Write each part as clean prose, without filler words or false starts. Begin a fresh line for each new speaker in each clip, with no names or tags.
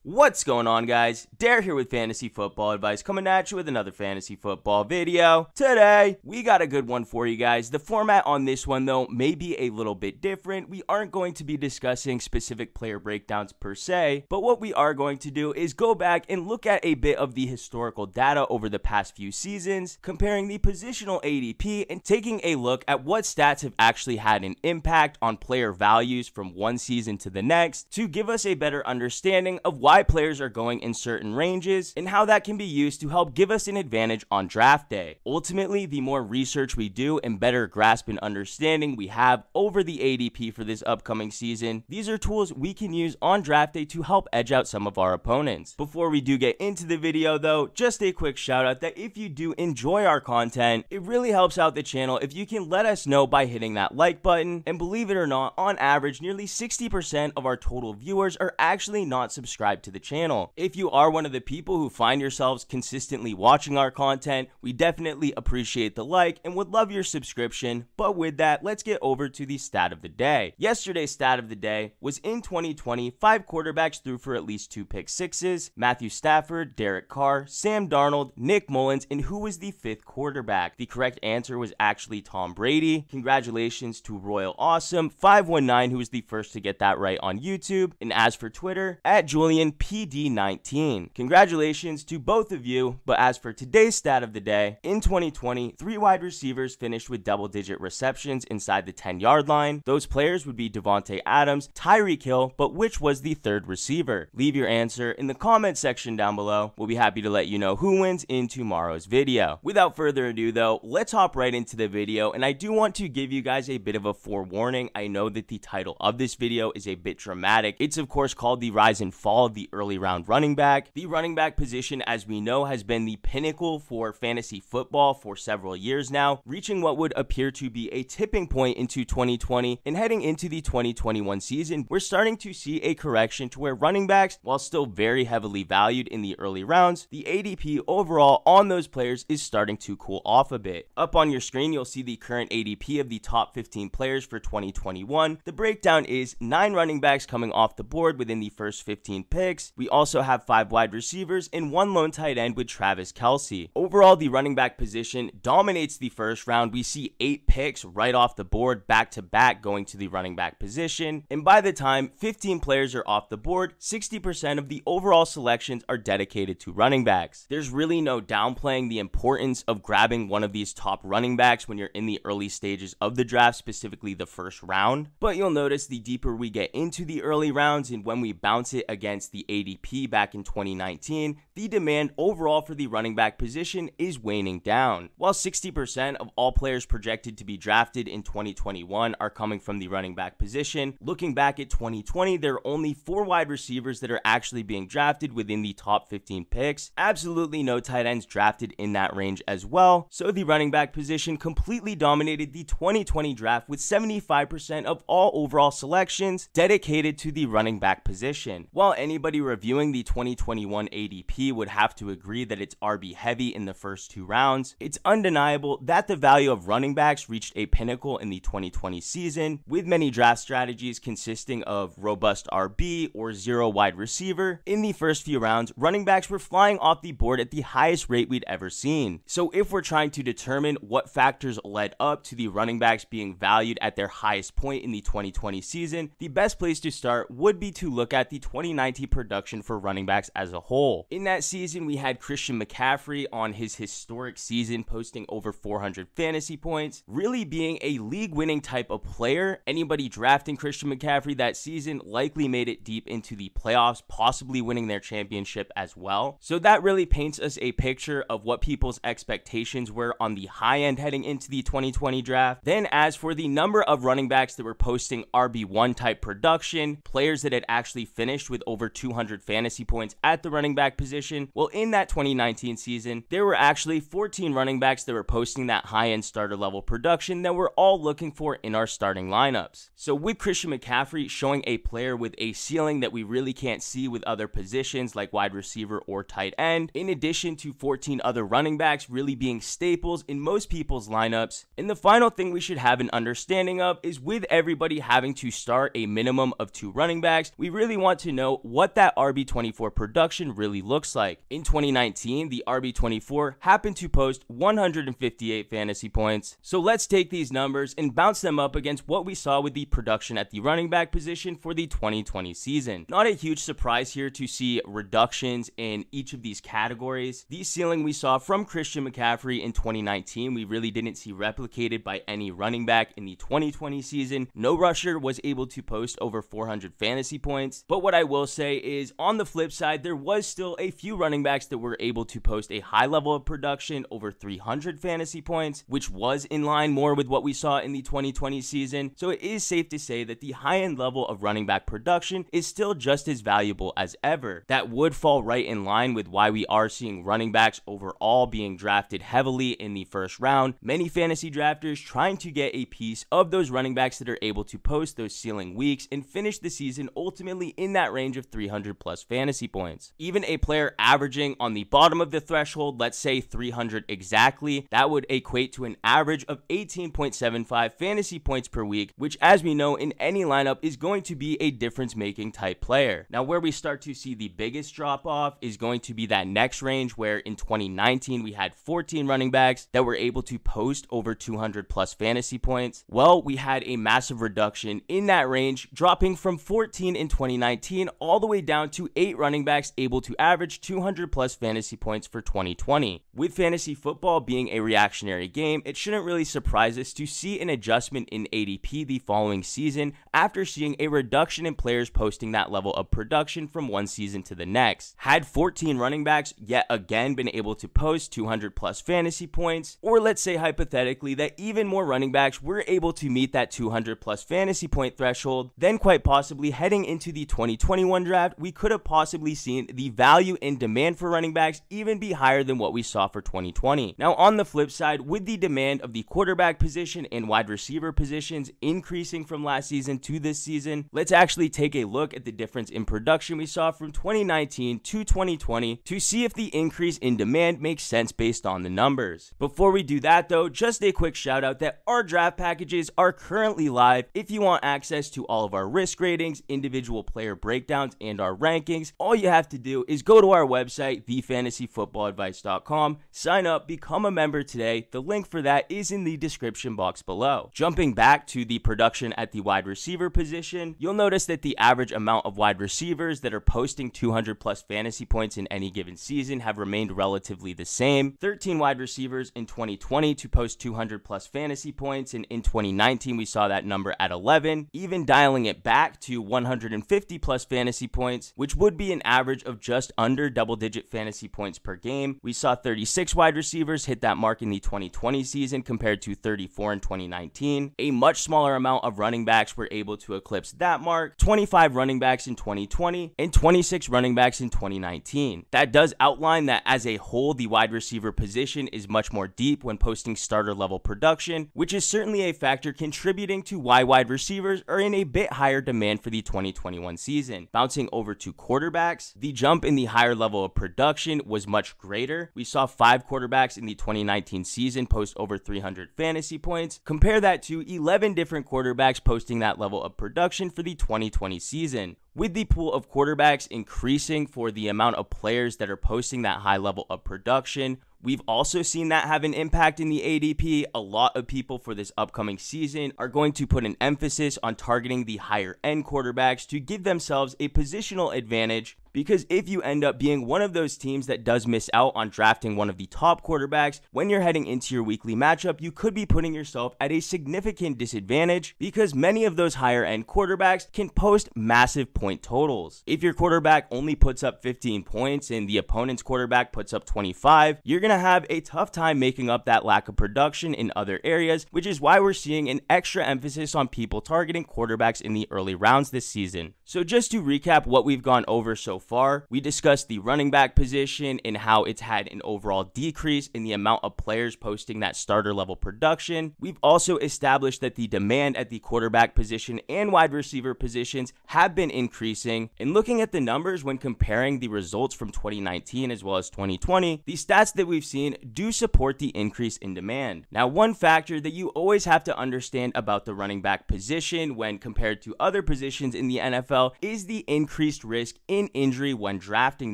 What's going on, guys? Dare here with Fantasy Football Advice, coming at you with another fantasy football video. Today, we got a good one for you guys. The format on this one, though, may be a little bit different. We aren't going to be discussing specific player breakdowns per se, but what we are going to do is go back and look at a bit of the historical data over the past few seasons, comparing the positional ADP and taking a look at what stats have actually had an impact on player values from one season to the next to give us a better understanding of why players are going in certain ranges and how that can be used to help give us an advantage on draft day. Ultimately, the more research we do and better grasp and understanding we have over the ADP for this upcoming season, these are tools we can use on draft day to help edge out some of our opponents. Before we do get into the video though, just a quick shout out that if you do enjoy our content, it really helps out the channel if you can let us know by hitting that like button. And believe it or not, on average, nearly 60% of our total viewers are actually not subscribed to the channel. If you are one of the people who find yourselves consistently watching our content, we definitely appreciate the like and would love your subscription. But with that, let's get over to the stat of the day. Yesterday's stat of the day was in 2020, 5 quarterbacks threw for at least 2 pick sixes: Matthew Stafford, Derek Carr, Sam Darnold, Nick Mullins, and who was the 5th quarterback? The correct answer was actually Tom Brady. Congratulations to Royal Awesome 519, who was the first to get that right on YouTube. And as for Twitter, at Julian PD19. Congratulations to both of you. But as for today's stat of the day, in 2020, 3 wide receivers finished with double-digit receptions inside the 10-yard line. Those players would be Devontae Adams, Tyreek Hill, but which was the 3rd receiver? Leave your answer in the comment section down below. We'll be happy to let you know who wins in tomorrow's video. Without further ado though, let's hop right into the video, and I do want to give you guys a bit of a forewarning. I know that the title of this video is a bit dramatic. It's of course called the rise and fall of the early round running back. The running back position, as we know, has been the pinnacle for fantasy football for several years now, reaching what would appear to be a tipping point into 2020, and heading into the 2021 season, we're starting to see a correction to where running backs, while still very heavily valued in the early rounds, the ADP overall on those players is starting to cool off a bit. Up on your screen, you'll see the current ADP of the top 15 players for 2021. The breakdown is 9 running backs coming off the board within the first 15 picks. We also have 5 wide receivers and 1 lone tight end with Travis Kelce. Overall, the running back position dominates the first round. We see 8 picks right off the board back to back going to the running back position. And by the time 15 players are off the board, 60% of the overall selections are dedicated to running backs. There's really no downplaying the importance of grabbing one of these top running backs when you're in the early stages of the draft, specifically the first round. But you'll notice the deeper we get into the early rounds and when we bounce it against the ADP back in 2019, the demand overall for the running back position is waning down. While 60% of all players projected to be drafted in 2021 are coming from the running back position, looking back at 2020, there are only 4 wide receivers that are actually being drafted within the top 15 picks. Absolutely no tight ends drafted in that range as well. So the running back position completely dominated the 2020 draft with 75% of all overall selections dedicated to the running back position. While anybody reviewing the 2021 ADP would have to agree that it's RB heavy in the first 2 rounds, it's undeniable that the value of running backs reached a pinnacle in the 2020 season, with many draft strategies consisting of robust RB or 0 wide receiver. In the first few rounds, running backs were flying off the board at the highest rate we'd ever seen. So if we're trying to determine what factors led up to the running backs being valued at their highest point in the 2020 season, the best place to start would be to look at the 2019 production for running backs as a whole. In that season, we had Christian McCaffrey on his historic season posting over 400 fantasy points, really being a league-winning type of player. Anybody drafting Christian McCaffrey that season likely made it deep into the playoffs, possibly winning their championship as well. So that really paints us a picture of what people's expectations were on the high end heading into the 2020 draft. Then as for the number of running backs that were posting RB1 type production, players that had actually finished with over 200 fantasy points at the running back position, well, in that 2019 season, there were actually 14 running backs that were posting that high-end starter level production that we're all looking for in our starting lineups. So with Christian McCaffrey showing a player with a ceiling that we really can't see with other positions like wide receiver or tight end, in addition to 14 other running backs really being staples in most people's lineups. And the final thing we should have an understanding of is, with everybody having to start a minimum of 2 running backs, we really want to know what what that RB24 production really looks like. In 2019, the RB24 happened to post 158 fantasy points. So let's take these numbers and bounce them up against what we saw with the production at the running back position for the 2020 season. Not a huge surprise here to see reductions in each of these categories. The ceiling we saw from Christian McCaffrey in 2019, we really didn't see replicated by any running back in the 2020 season. No rusher was able to post over 400 fantasy points. But what I will say is, on the flip side, there was still a few running backs that were able to post a high level of production, over 300 fantasy points, which was in line more with what we saw in the 2020 season. So it is safe to say that the high-end level of running back production is still just as valuable as ever. That would fall right in line with why we are seeing running backs overall being drafted heavily in the first round. Many fantasy drafters trying to get a piece of those running backs that are able to post those ceiling weeks and finish the season ultimately in that range of 300 plus fantasy points. Even a player averaging on the bottom of the threshold, let's say 300 exactly, that would equate to an average of 18.75 fantasy points per week, which, as we know, in any lineup is going to be a difference-making type player. Now, where we start to see the biggest drop-off is going to be that next range, where in 2019 we had 14 running backs that were able to post over 200 plus fantasy points. Well, we had a massive reduction in that range, dropping from 14 in 2019 all the way down to 8 running backs able to average 200 plus fantasy points for 2020. With fantasy football being a reactionary game, it shouldn't really surprise us to see an adjustment in ADP the following season after seeing a reduction in players posting that level of production from one season to the next. Had 14 running backs yet again been able to post 200 plus fantasy points, or let's say hypothetically that even more running backs were able to meet that 200 plus fantasy point threshold, then quite possibly heading into the 2021 draft, we could have possibly seen the value and demand for running backs even be higher than what we saw for 2020. Now, on the flip side, with the demand of the quarterback position and wide receiver positions increasing from last season to this season, let's actually take a look at the difference in production we saw from 2019 to 2020 to see if the increase in demand makes sense based on the numbers. Before we do that though, just a quick shout out that our draft packages are currently live. If you want access to all of our risk ratings, individual player breakdowns, and our rankings, all you have to do is go to our website, thefantasyfootballadvice.com, sign up, become a member today. The link for that is in the description box below. Jumping back to the production at the wide receiver position, you'll notice that the average amount of wide receivers that are posting 200 plus fantasy points in any given season have remained relatively the same. 13 wide receivers in 2020 to post 200 plus fantasy points, and in 2019 we saw that number at 11. Even dialing it back to 150 plus fantasy points, which would be an average of just under double-digit fantasy points per game, we saw 36 wide receivers hit that mark in the 2020 season compared to 34 in 2019. A much smaller amount of running backs were able to eclipse that mark, 25 running backs in 2020 and 26 running backs in 2019. That does outline that as a whole, the wide receiver position is much more deep when posting starter level production, which is certainly a factor contributing to why wide receivers are in a bit higher demand for the 2021 season. Bouncing over to quarterbacks, the jump in the higher level of production was much greater. We saw 5 quarterbacks in the 2019 season post over 300 fantasy points. Compare that to 11 different quarterbacks posting that level of production for the 2020 season. With the pool of quarterbacks increasing for the amount of players that are posting that high level of production, we've also seen that have an impact in the ADP. A lot of people for this upcoming season are going to put an emphasis on targeting the higher end quarterbacks to give themselves a positional advantage, because if you end up being one of those teams that does miss out on drafting one of the top quarterbacks when you're heading into your weekly matchup, you could be putting yourself at a significant disadvantage, because many of those higher end quarterbacks can post massive point totals. If your quarterback only puts up 15 points and the opponent's quarterback puts up 25, you're going to have a tough time making up that lack of production in other areas, which is why we're seeing an extra emphasis on people targeting quarterbacks in the early rounds this season. So just to recap what we've gone over so far, we discussed the running back position and how it's had an overall decrease in the amount of players posting that starter level production. We've also established that the demand at the quarterback position and wide receiver positions have been increasing. And looking at the numbers when comparing the results from 2019 as well as 2020, the stats that we've seen do support the increase in demand. Now, one factor that you always have to understand about the running back position when compared to other positions in the NFL NFL is the increased risk in injury when drafting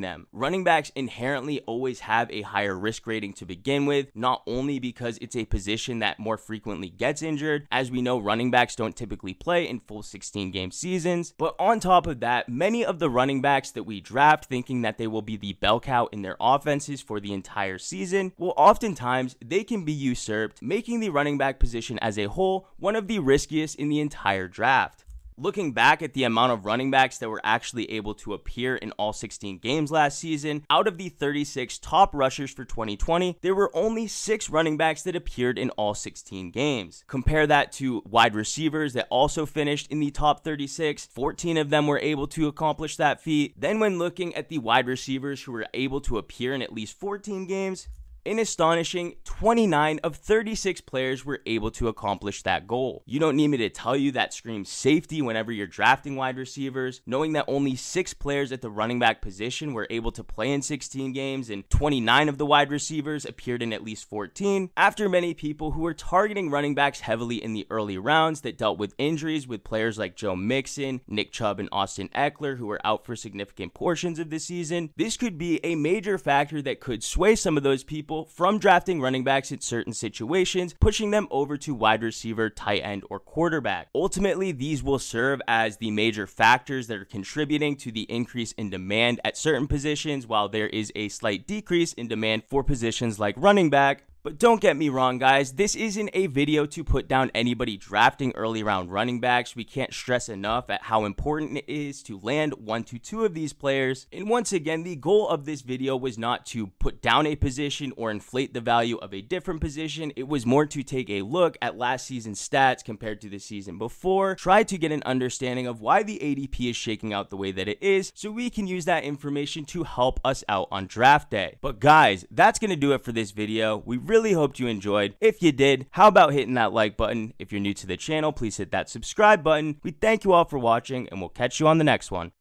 them. Running backs inherently always have a higher risk rating to begin with, not only because it's a position that more frequently gets injured, as we know running backs don't typically play in full 16-game seasons, but on top of that, many of the running backs that we draft thinking that they will be the bell cow in their offenses for the entire season, well, oftentimes they can be usurped, making the running back position as a whole one of the riskiest in the entire draft. Looking back at the amount of running backs that were actually able to appear in all 16 games last season, out of the 36 top rushers for 2020, there were only 6 running backs that appeared in all 16 games. Compare that to wide receivers that also finished in the top 36, 14 of them were able to accomplish that feat. Then when looking at the wide receivers who were able to appear in at least 14 games, an astonishing 29 of 36 players were able to accomplish that goal. You don't need me to tell you that screams safety whenever you're drafting wide receivers, knowing that only 6 players at the running back position were able to play in 16 games and 29 of the wide receivers appeared in at least 14, after many people who were targeting running backs heavily in the early rounds that dealt with injuries with players like Joe Mixon, Nick Chubb, and Austin Eckler who were out for significant portions of the season. This could be a major factor that could sway some of those people from drafting running backs in certain situations, pushing them over to wide receiver, tight end, or quarterback. Ultimately, these will serve as the major factors that are contributing to the increase in demand at certain positions, while there is a slight decrease in demand for positions like running back. But don't get me wrong, guys, this isn't a video to put down anybody drafting early round running backs. We can't stress enough at how important it is to land 1 to 2 of these players. And once again, the goal of this video was not to put down a position or inflate the value of a different position. It was more to take a look at last season's stats compared to the season before, try to get an understanding of why the ADP is shaking out the way that it is, so we can use that information to help us out on draft day. But guys, that's going to do it for this video. We really hoped you enjoyed. If you did, how about hitting that like button? If you're new to the channel, please hit that subscribe button. We thank you all for watching, and we'll catch you on the next one.